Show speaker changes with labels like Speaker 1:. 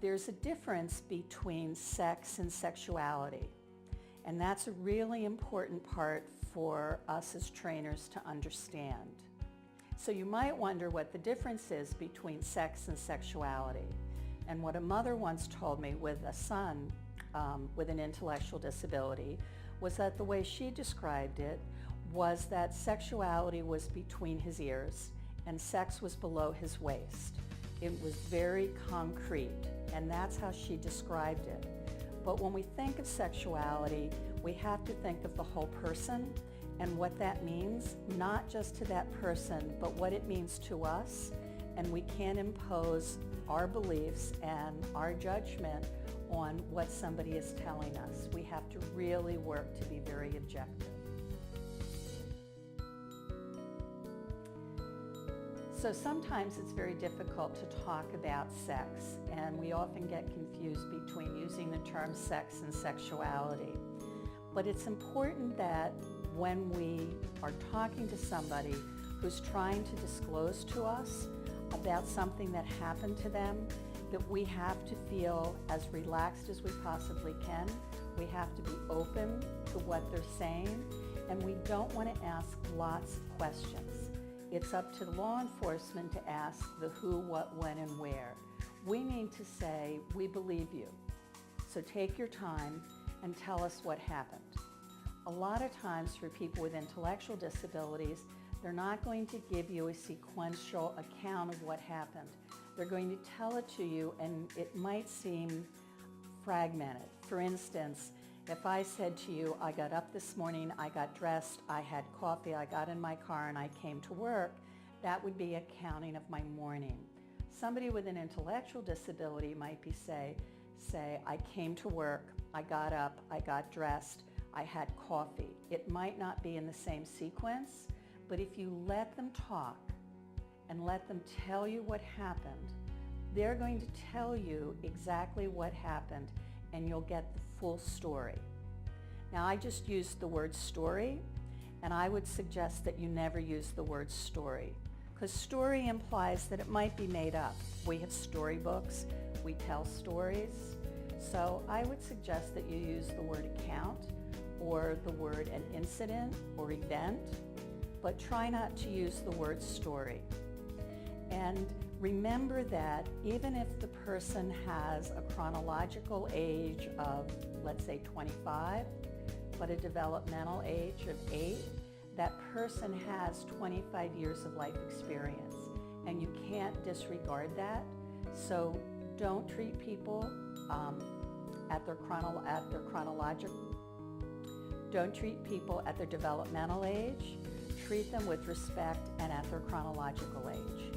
Speaker 1: There's a difference between sex and sexuality, and that's a really important part for us as trainers to understand. So you might wonder what the difference is between sex and sexuality. And what a mother once told me with a son with an intellectual disability was that the way she described it was that sexuality was between his ears and sex was below his waist. It was very concrete, and that's how she described it. But when we think of sexuality, we have to think of the whole person and what that means, not just to that person, but what it means to us. And we can't impose our beliefs and our judgment on what somebody is telling us. We have to really work to be very objective. So sometimes it's very difficult to talk about sex, and we often get confused between using the term sex and sexuality. But it's important that when we are talking to somebody who's trying to disclose to us about something that happened to them, that we have to feel as relaxed as we possibly can. We have to be open to what they're saying, and we don't want to ask lots of questions. It's up to law enforcement to ask the who, what, when, and where. We need to say, we believe you. So take your time and tell us what happened. A lot of times for people with intellectual disabilities, they're not going to give you a sequential account of what happened. They're going to tell it to you, and it might seem fragmented. For instance, if I said to you, I got up this morning, I got dressed, I had coffee, I got in my car, and I came to work, that would be a counting of my morning. Somebody with an intellectual disability might be say, I came to work, I got up, I got dressed, I had coffee. It might not be in the same sequence, but if you let them talk and let them tell you what happened, they're going to tell you exactly what happened, and you'll get the full story. Now, I just used the word story, and I would suggest that you never use the word story, because story implies that it might be made up. We have storybooks, we tell stories, so I would suggest that you use the word account or the word an incident or event, but try not to use the word story. And remember that even if the person has a chronological age of, let's say, 25, but a developmental age of 8, that person has 25 years of life experience, and you can't disregard that. So don't treat people don't treat people at their developmental age. Treat them with respect and at their chronological age.